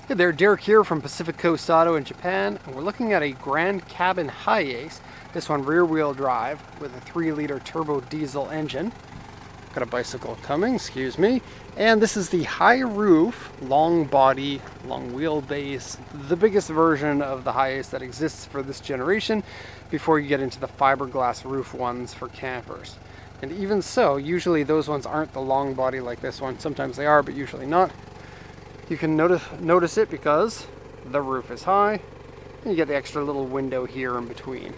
Hey there, Derek here from Pacific Coast Auto in Japan, and we're looking at a Grand Cabin Hiace. This one rear-wheel drive with a 3-liter turbo diesel engine. Got a bicycle coming, excuse me. And this is the high roof, long body, long wheelbase, the biggest version of the Hiace that exists for this generation before you get into the fiberglass roof ones for campers. And even so, usually those ones aren't the long body like this one. Sometimes they are, but usually not. You can notice it because the roof is high, and you get the extra little window here in between.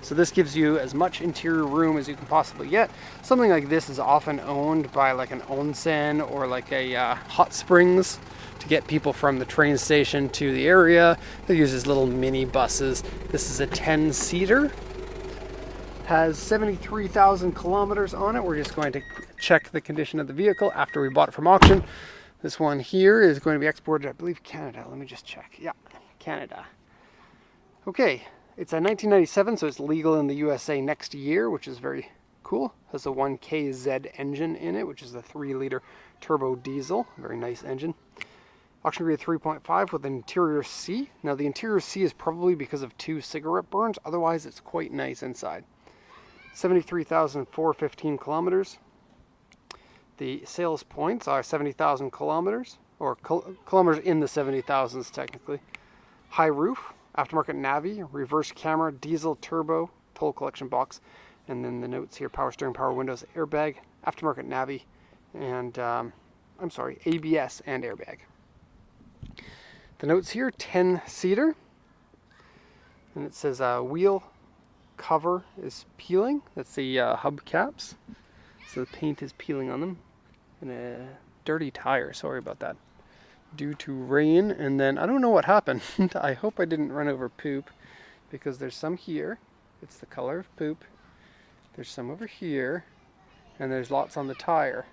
So this gives you as much interior room as you can possibly get. Something like this is often owned by like an onsen or like a hot springs to get people from the train station to the area. They use these little mini buses. This is a 10-seater. Has 73,000 kilometers on it. We're just going to check the condition of the vehicle after we bought it from auction. This one here is going to be exported, I believe, Canada. Let me just check. Yeah, Canada. Okay, it's a 1997, so it's legal in the USA next year, which is very cool. Has a 1KZ engine in it, which is a 3-liter turbo diesel. Very nice engine. Auction grade 3.5 with an interior C. Now, the interior C is probably because of 2 cigarette burns. Otherwise, it's quite nice inside. 73,415 kilometers. The sales points are 70,000 kilometers, or kilometers in the 70,000s technically. High roof, aftermarket navi, reverse camera, diesel turbo, toll collection box, and then the notes here: power steering, power windows, airbag, aftermarket navi, and ABS and airbag. The notes here: 10-seater, and it says wheel cover is peeling. That's the hubcaps, so the paint is peeling on them. And a dirty tire, sorry about that, due to rain. And then I don't know what happened. I hope I didn't run over poop, because there's some here. It's the color of poop. There's some over here, and there's lots on the tire.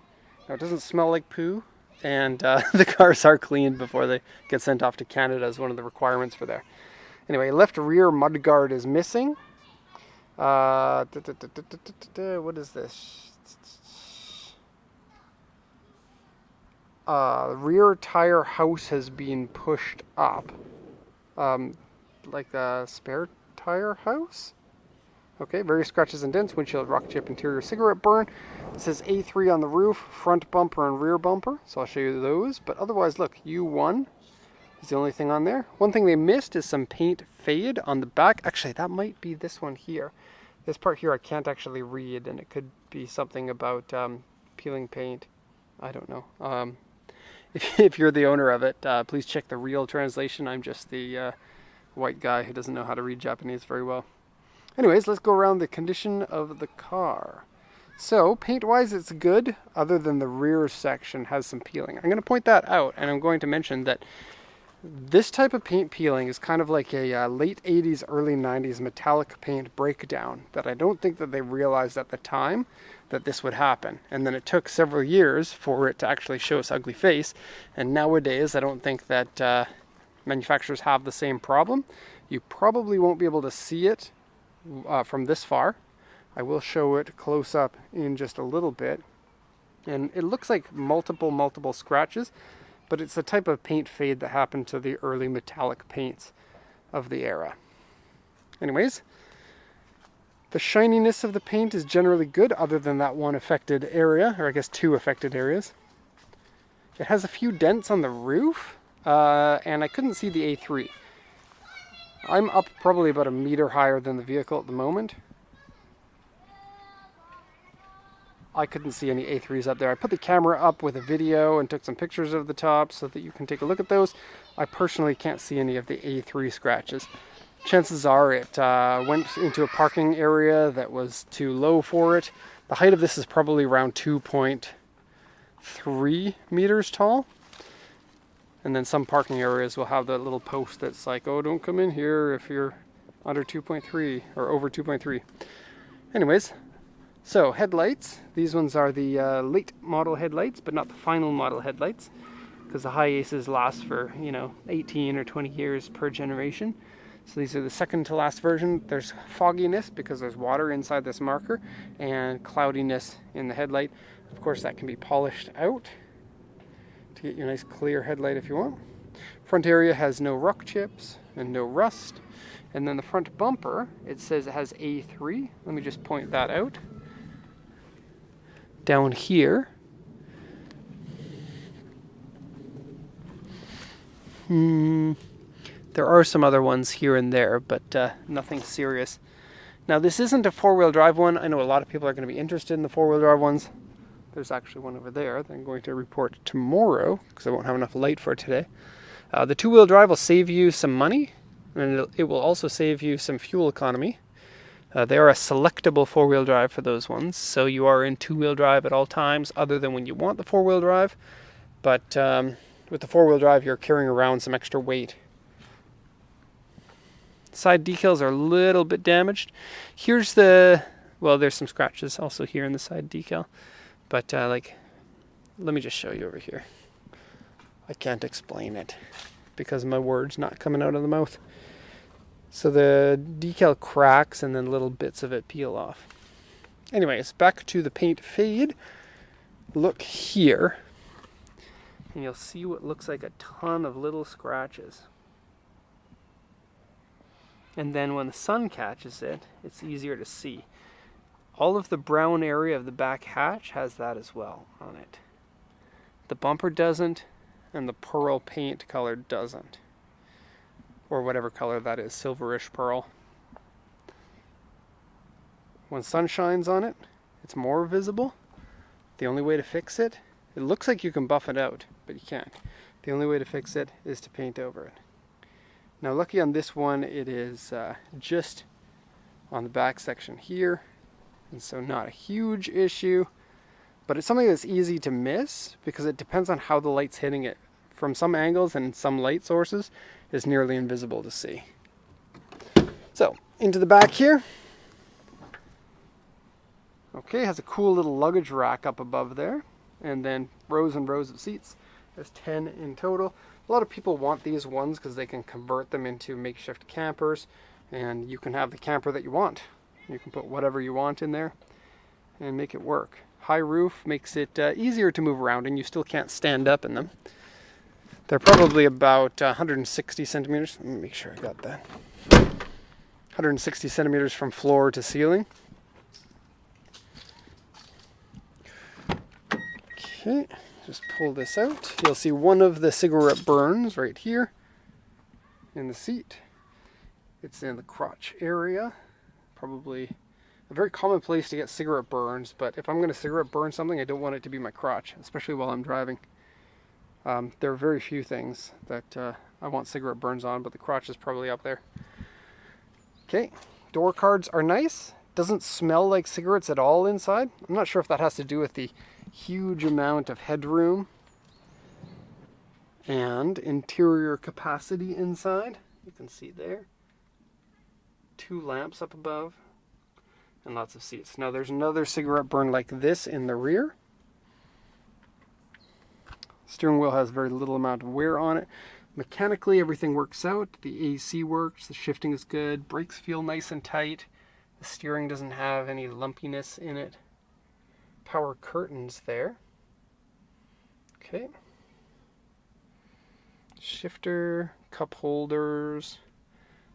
Now, it doesn't smell like poo, and the cars are cleaned before they get sent off to Canada as one of the requirements for there. Anyway, left rear mudguard is missing. What is this? Rear tire house has been pushed up, like a spare tire house. Okay, various scratches and dents, windshield rock chip, interior cigarette burn. It says A3 on the roof, front bumper and rear bumper, so I'll show you those. But otherwise, look, U1 is the only thing on there. One thing they missed is some paint fade on the back. Actually, that might be this one here. This part here I can't actually read, and it could be something about peeling paint. I don't know. If you're the owner of it, please check the real translation. I'm just the white guy who doesn't know how to read Japanese very well. Anyways, let's go around the condition of the car. So, paint-wise, it's good, other than the rear section has some peeling. I'm going to point that out, and I'm going to mention that this type of paint peeling is kind of like a late 80s, early 90s metallic paint breakdown that I don't think that they realized at the time that this would happen. And then it took several years for it to actually show its ugly face. And nowadays, I don't think that manufacturers have the same problem. You probably won't be able to see it from this far. I will show it close up in just a little bit. And it looks like multiple scratches, but it's the type of paint fade that happened to the early metallic paints of the era. Anyways, the shininess of the paint is generally good, other than that one affected area, or I guess 2 affected areas. It has a few dents on the roof, and I couldn't see the A3. I'm up probably about a meter higher than the vehicle at the moment. I couldn't see any A3s up there. I put the camera up with a video and took some pictures of the top so that you can take a look at those. I personally can't see any of the A3 scratches. Chances are it went into a parking area that was too low for it. The height of this is probably around 2.3 meters tall. And then some parking areas will have that little post that's like, oh, don't come in here if you're under 2.3 or over 2.3. Anyways, so headlights. These ones are the late model headlights, but not the final model headlights, because the Hiaces last for, 18 or 20 years per generation. So these are the second to last version. There's fogginess because there's water inside this marker, and cloudiness in the headlight. Of course, that can be polished out to get you a nice clear headlight if you want. Front area has no rock chips and no rust. And then the front bumper, it says it has A3. Let me just point that out. Down here. There are some other ones here and there, but nothing serious. Now this isn't a four-wheel drive one. I know a lot of people are going to be interested in the four-wheel drive ones. There's actually one over there that I'm going to report tomorrow because I won't have enough light for today. The two-wheel drive will save you some money, and it will also save you some fuel economy. They are a selectable four-wheel drive for those ones, so you are in two-wheel drive at all times other than when you want the four-wheel drive. But with the four-wheel drive, you're carrying around some extra weight. Side decals are a little bit damaged. Here's well, there's some scratches also here in the side decal. But let me just show you over here. I can't explain it because my word's not coming out of the mouth. So the decal cracks and then little bits of it peel off. Anyways, back to the paint fade. Look here. And you'll see what looks like a ton of little scratches. And then when the sun catches it, it's easier to see. All of the brown area of the back hatch has that as well on it. The bumper doesn't, and the pearl paint color doesn't. Or whatever color that is, silverish pearl. When sun shines on it, it's more visible. The only way to fix it, it looks like you can buff it out, but you can't. The only way to fix it is to paint over it. Now lucky on this one, it is just on the back section here. And so not a huge issue, but it's something that's easy to miss because it depends on how the light's hitting it. From some angles and some light sources, it's nearly invisible to see. So, into the back here. Okay, has a cool little luggage rack up above there. And then rows and rows of seats. There's 10 in total. A lot of people want these ones because they can convert them into makeshift campers. And you can have the camper that you want. You can put whatever you want in there and make it work. High roof makes it easier to move around, and you still can't stand up in them. They're probably about 160 centimeters. Let me make sure I got that. 160 centimeters from floor to ceiling. Okay, just pull this out. You'll see one of the cigarette burns right here in the seat. It's in the crotch area. Probably a very common place to get cigarette burns, but if I'm going to cigarette burn something, I don't want it to be my crotch, especially while I'm driving. There are very few things that I want cigarette burns on, but the crotch is probably up there. Okay, door cards are nice. Doesn't smell like cigarettes at all inside. I'm not sure if that has to do with the huge amount of headroom and interior capacity inside. You can see there. 2 lamps up above and lots of seats. Now there's another cigarette burn like this in the rear. Steering wheel has very little amount of wear on it. Mechanically everything works out. The AC works, the shifting is good, brakes feel nice and tight. The steering doesn't have any lumpiness in it. Power curtains there. Okay. Shifter, cup holders,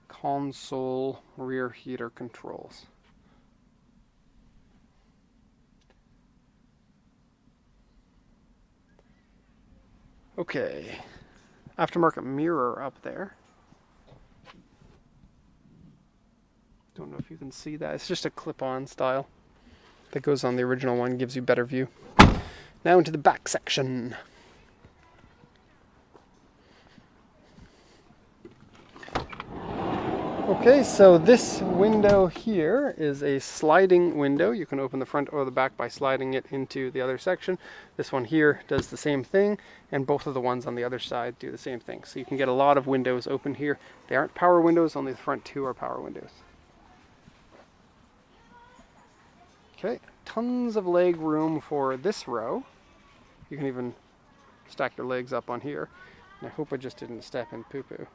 console, rear heater controls. Okay, aftermarket mirror up there. Don't know if you can see that. It's just a clip-on style that goes on the original one, gives you better view. Now into the back section. Okay, so this window here is a sliding window. You can open the front or the back by sliding it into the other section. This one here does the same thing, and both of the ones on the other side do the same thing. So you can get a lot of windows open here. They aren't power windows, only the front 2 are power windows. Okay, tons of leg room for this row. You can even stack your legs up on here. And I hope I just didn't step in poo-poo.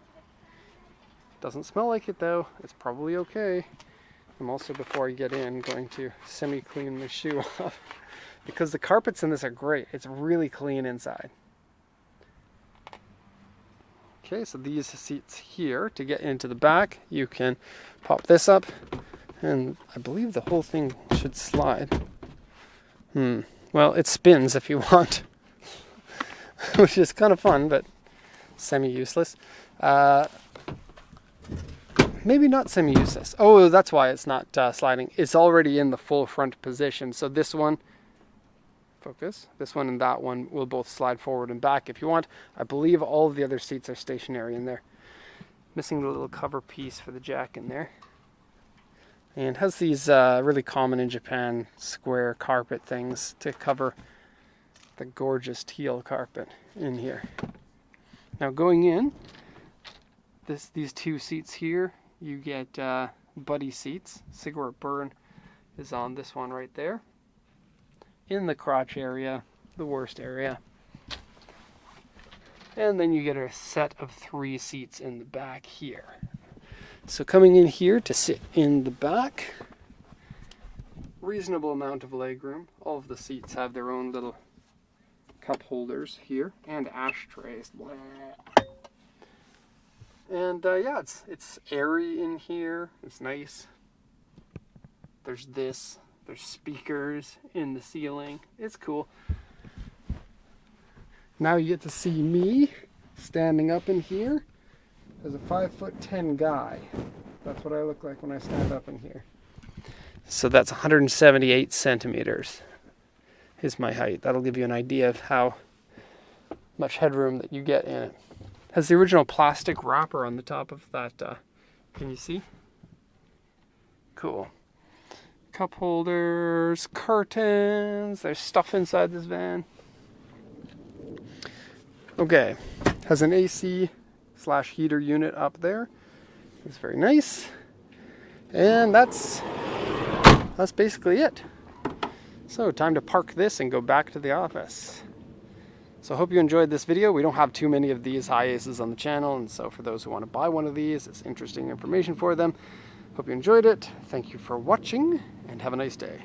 Doesn't smell like it though. It's probably okay. I'm also, before I get in, going to semi-clean my shoe off because the carpets in this are great. It's really clean inside. Okay, so these seats here, to get into the back, you can pop this up, and I believe the whole thing should slide. Well, it spins if you want, which is kind of fun, but semi-useless. Maybe not semi-useless. Oh, that's why it's not sliding. It's already in the full front position. So this one, focus, this one and that one will both slide forward and back if you want. I believe all of the other seats are stationary in there. Missing the little cover piece for the jack in there. And it has these really common in Japan square carpet things to cover the gorgeous teal carpet in here. Now going in, these two seats here, you get buddy seats. Cigarette burn is on this one right there. In the crotch area, the worst area. And then you get a set of 3 seats in the back here. So coming in here to sit in the back, reasonable amount of legroom. All of the seats have their own little cup holders here and ashtrays. And yeah, it's airy in here. It's nice. There's speakers in the ceiling. It's cool. Now you get to see me standing up in here as a 5'10" guy. That's what I look like when I stand up in here. So that's 178 centimeters is my height. That'll give you an idea of how much headroom that you get in it. Has the original plastic wrapper on the top of that. Can you see? Cool. Cup holders, curtains. There's stuff inside this van. Okay. Has an AC/heater unit up there. It's very nice. And that's basically it. So time to park this and go back to the office. So I hope you enjoyed this video. We don't have too many of these Hiaces on the channel, and so for those who want to buy one of these, it's interesting information for them. Hope you enjoyed it. Thank you for watching, and have a nice day.